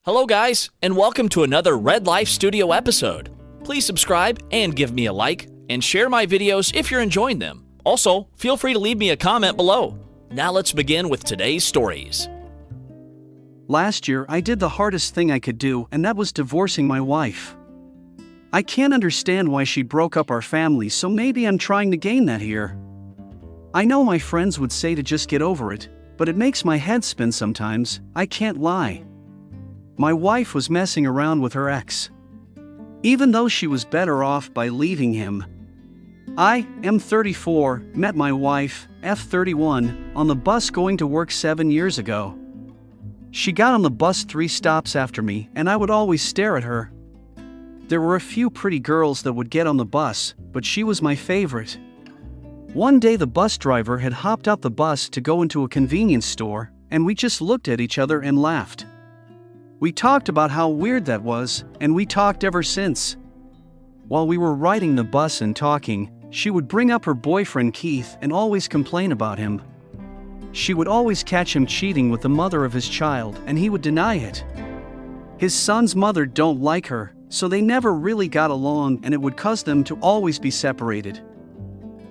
Hello guys, and welcome to another Red Life Studio episode. Please subscribe and give me a like, and share my videos if you're enjoying them. Also, feel free to leave me a comment below. Now let's begin with today's stories. Last year, I did the hardest thing I could do, and that was divorcing my wife. I can't understand why she broke up our family, so maybe I'm trying to gain that here. I know my friends would say to just get over it, but it makes my head spin sometimes, I can't lie. My wife was messing around with her ex. Even though she was better off by leaving him. I, M34, met my wife, F31, on the bus going to work 7 years ago. She got on the bus 3 stops after me, and I would always stare at her. There were a few pretty girls that would get on the bus, but she was my favorite. One day the bus driver had hopped out the bus to go into a convenience store, and we just looked at each other and laughed. We talked about how weird that was, and we talked ever since. While we were riding the bus and talking, she would bring up her boyfriend Keith and always complain about him. She would always catch him cheating with the mother of his child, and he would deny it. His son's mother don't like her, so they never really got along, and it would cause them to always be separated.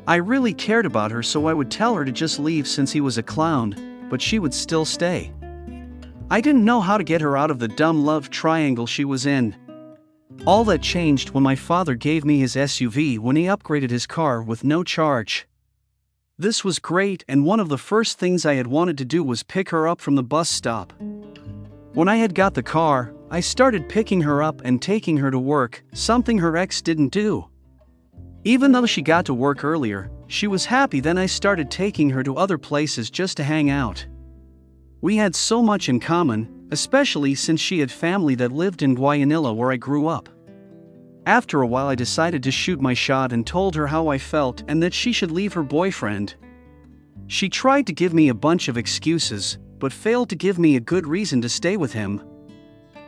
I really cared about her, so I would tell her to just leave since he was a clown, but she would still stay. I didn't know how to get her out of the dumb love triangle she was in. All that changed when my father gave me his SUV when he upgraded his car with no charge. This was great, and one of the first things I had wanted to do was pick her up from the bus stop. When I had got the car, I started picking her up and taking her to work, something her ex didn't do. Even though she got to work earlier, she was happy. Then I started taking her to other places just to hang out. We had so much in common, especially since she had family that lived in Guayanilla where I grew up. After a while I decided to shoot my shot and told her how I felt and that she should leave her boyfriend. She tried to give me a bunch of excuses, but failed to give me a good reason to stay with him.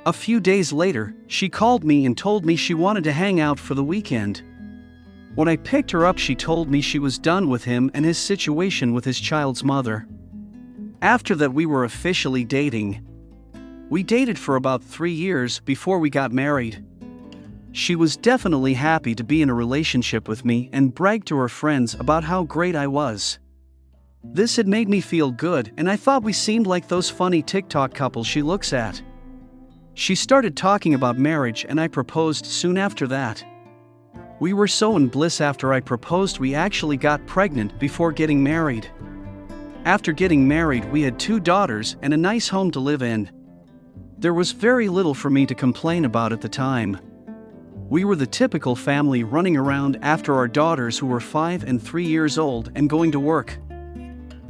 A few days later, she called me and told me she wanted to hang out for the weekend. When I picked her up, she told me she was done with him and his situation with his child's mother. After that, we were officially dating. We dated for about 3 years before we got married. She was definitely happy to be in a relationship with me and bragged to her friends about how great I was. This had made me feel good, and I thought we seemed like those funny TikTok couples she looks at. She started talking about marriage, and I proposed soon after that. We were so in bliss after I proposed we actually got pregnant before getting married. After getting married, we had 2 daughters and a nice home to live in. There was very little for me to complain about at the time. We were the typical family running around after our daughters, who were 5 and 3 years old, and going to work.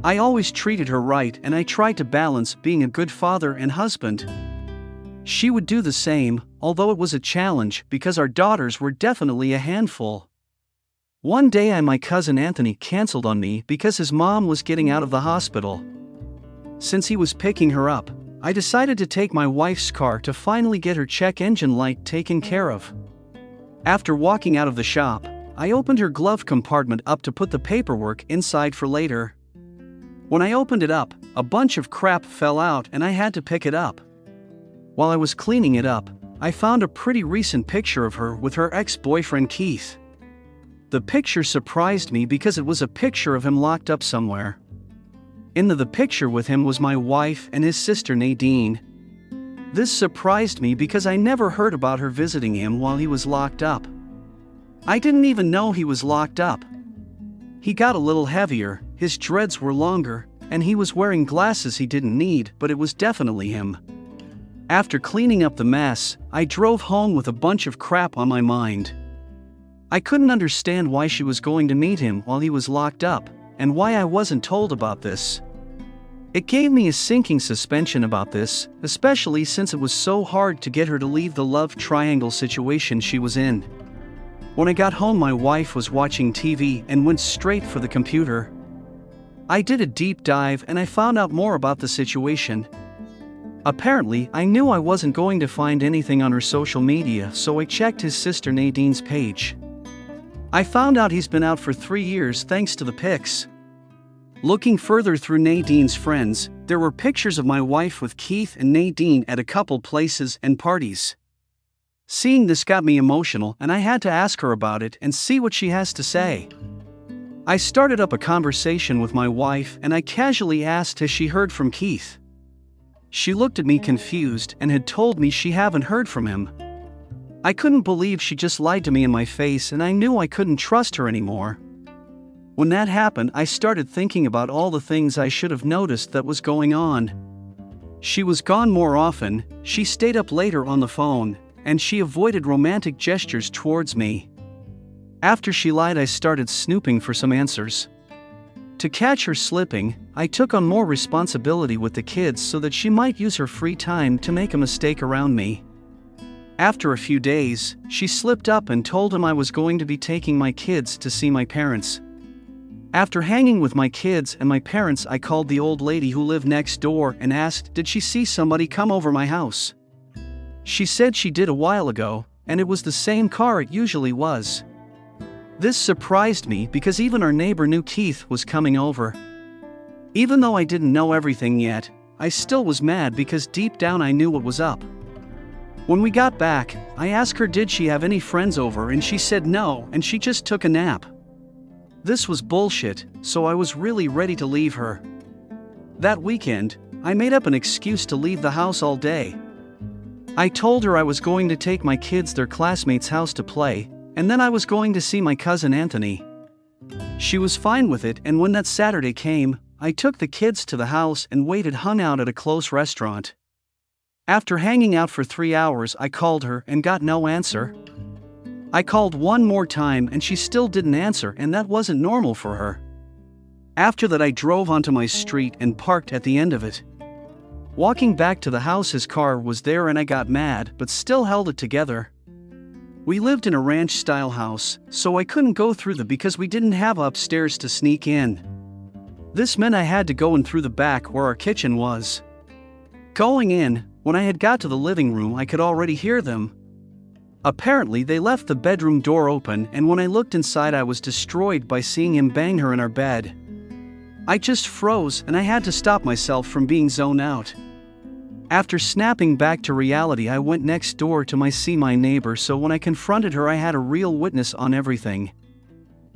I always treated her right, and I tried to balance being a good father and husband. She would do the same, although it was a challenge because our daughters were definitely a handful. One day my cousin Anthony canceled on me because his mom was getting out of the hospital. Since he was picking her up, I decided to take my wife's car to finally get her check engine light taken care of. After walking out of the shop, I opened her glove compartment up to put the paperwork inside for later. When I opened it up, a bunch of crap fell out and I had to pick it up. While I was cleaning it up, I found a pretty recent picture of her with her ex-boyfriend Keith. The picture surprised me because it was a picture of him locked up somewhere. In the picture with him was my wife and his sister Nadine. This surprised me because I never heard about her visiting him while he was locked up. I didn't even know he was locked up. He got a little heavier, his dreads were longer, and he was wearing glasses he didn't need, but it was definitely him. After cleaning up the mess, I drove home with a bunch of crap on my mind. I couldn't understand why she was going to meet him while he was locked up, and why I wasn't told about this. It gave me a sinking suspicion about this, especially since it was so hard to get her to leave the love triangle situation she was in. When I got home, my wife was watching TV and went straight for the computer. I did a deep dive and I found out more about the situation. Apparently, I knew I wasn't going to find anything on her social media, so I checked his sister Nadine's page. I found out he's been out for 3 years thanks to the pics. Looking further through Nadine's friends, There were pictures of my wife with Keith and Nadine at a couple places and parties. Seeing this got me emotional, and I had to ask her about it and see what she has to say. I started up a conversation with my wife and I casually asked has she heard from Keith. She looked at me confused and had told me she hadn't heard from him. I couldn't believe she just lied to me in my face, and I knew I couldn't trust her anymore. When that happened, I started thinking about all the things I should have noticed that was going on. She was gone more often, she stayed up later on the phone, and she avoided romantic gestures towards me. After she lied, I started snooping for some answers. To catch her slipping, I took on more responsibility with the kids so that she might use her free time to make a mistake around me. After a few days, she slipped up and told him I was going to be taking my kids to see my parents. After hanging with my kids and my parents, I called the old lady who lived next door and asked did she see somebody come over my house. She said she did a while ago, and it was the same car it usually was. This surprised me because even our neighbor knew Keith was coming over. Even though I didn't know everything yet, I still was mad because deep down I knew what was up. When we got back, I asked her did she have any friends over, and she said no and she just took a nap. This was bullshit, so I was really ready to leave her. That weekend, I made up an excuse to leave the house all day. I told her I was going to take my kids their classmates' house to play, and then I was going to see my cousin Anthony. She was fine with it, and when that Saturday came, I took the kids to the house and hung out at a close restaurant. After hanging out for 3 hours, I called her and got no answer. I called one more time and she still didn't answer, and that wasn't normal for her. After that, I drove onto my street and parked at the end of it. Walking back to the house, his car was there and I got mad but still held it together. We lived in a ranch-style house, so I couldn't go through because we didn't have upstairs to sneak in. This meant I had to go in through the back where our kitchen was. Going in, when I had got to the living room, I could already hear them. Apparently they left the bedroom door open, and when I looked inside I was destroyed by seeing him bang her in our bed. I just froze and I had to stop myself from being zoned out. After snapping back to reality, I went next door to see my neighbor, so when I confronted her I had a real witness on everything.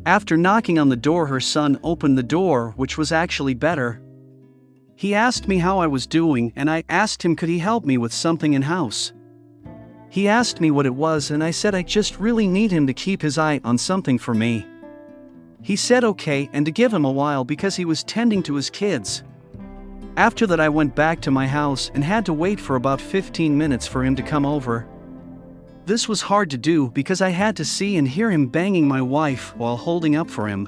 After knocking on the door, her son opened the door, which was actually better. He asked me how I was doing and I asked him could he help me with something in-house. He asked me what it was and I said I just really need him to keep his eye on something for me. He said okay and to give him a while because he was tending to his kids. After that I went back to my house and had to wait for about 15 minutes for him to come over. This was hard to do because I had to see and hear him banging my wife while holding up for him.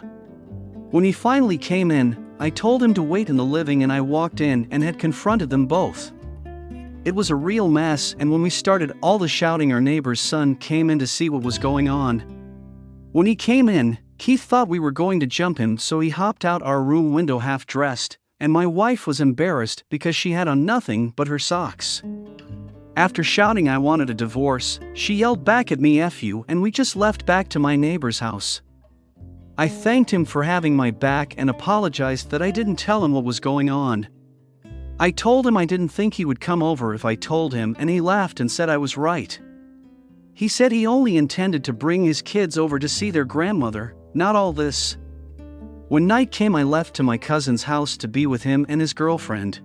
When he finally came in, I told him to wait in the living and I walked in and had confronted them both. It was a real mess, and when we started all the shouting, our neighbor's son came in to see what was going on. When he came in, Keith thought we were going to jump him, so he hopped out our room window half dressed, and my wife was embarrassed because she had on nothing but her socks. After shouting I wanted a divorce, she yelled back at me "F you," and we just left back to my neighbor's house. I thanked him for having my back and apologized that I didn't tell him what was going on. I told him I didn't think he would come over if I told him, and he laughed and said I was right. He said he only intended to bring his kids over to see their grandmother, not all this. When night came, I left to my cousin's house to be with him and his girlfriend.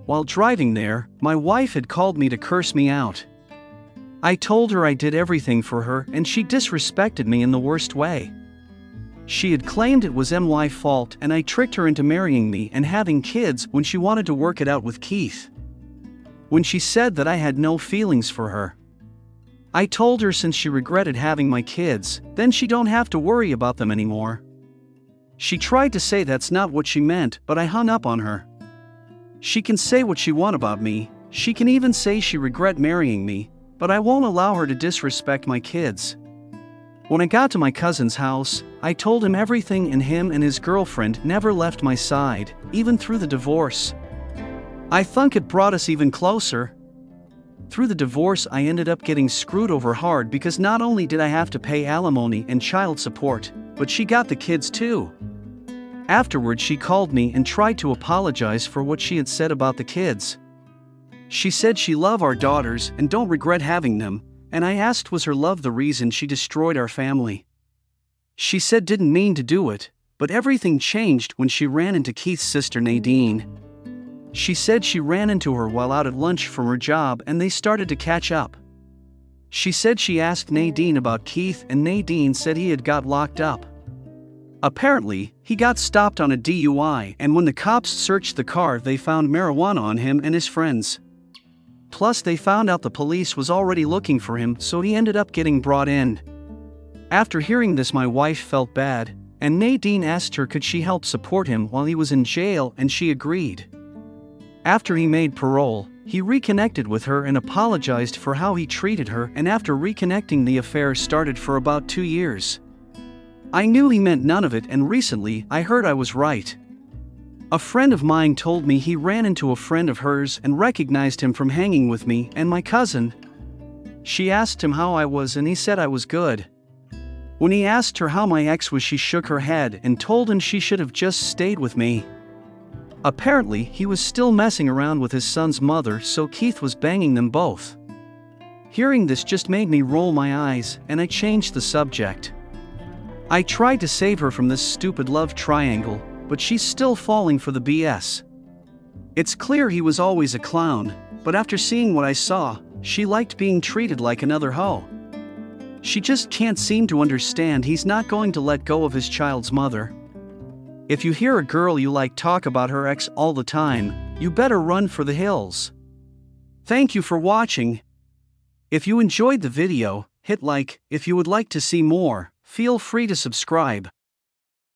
While driving there, my wife had called me to curse me out. I told her I did everything for her and she disrespected me in the worst way. She had claimed it was my fault and I tricked her into marrying me and having kids when she wanted to work it out with Keith. When she said that I had no feelings for her, I told her since she regretted having my kids, then she don't have to worry about them anymore. She tried to say that's not what she meant, but I hung up on her. She can say what she want about me, she can even say she regret marrying me, but I won't allow her to disrespect my kids. When I got to my cousin's house, I told him everything, and him and his girlfriend never left my side, even through the divorce. I think it brought us even closer. Through the divorce I ended up getting screwed over hard because not only did I have to pay alimony and child support, but she got the kids too. Afterwards, she called me and tried to apologize for what she had said about the kids. She said she loved our daughters and don't regret having them, and I asked was her love the reason she destroyed our family. She said didn't mean to do it, but everything changed when she ran into Keith's sister Nadine. She said she ran into her while out at lunch from her job and they started to catch up. She said she asked Nadine about Keith and Nadine said he had got locked up. Apparently, he got stopped on a DUI and when the cops searched the car they found marijuana on him and his friends. Plus they found out the police was already looking for him, so he ended up getting brought in. After hearing this, my wife felt bad, and Nadine asked her could she help support him while he was in jail and she agreed. After he made parole, he reconnected with her and apologized for how he treated her, and after reconnecting the affair started for about 2 years. I knew he meant none of it, and recently I heard I was right. A friend of mine told me he ran into a friend of hers and recognized him from hanging with me and my cousin. She asked him how I was and he said I was good. When he asked her how my ex was, she shook her head and told him she should have just stayed with me. Apparently, he was still messing around with his son's mother, so Keith was banging them both. Hearing this just made me roll my eyes and I changed the subject. I tried to save her from this stupid love triangle, but she's still falling for the BS. It's clear he was always a clown, but after seeing what I saw, she liked being treated like another hoe. She just can't seem to understand he's not going to let go of his child's mother. If you hear a girl you like talk about her ex all the time, you better run for the hills. Thank you for watching. If you enjoyed the video, hit like. If you would like to see more, feel free to subscribe.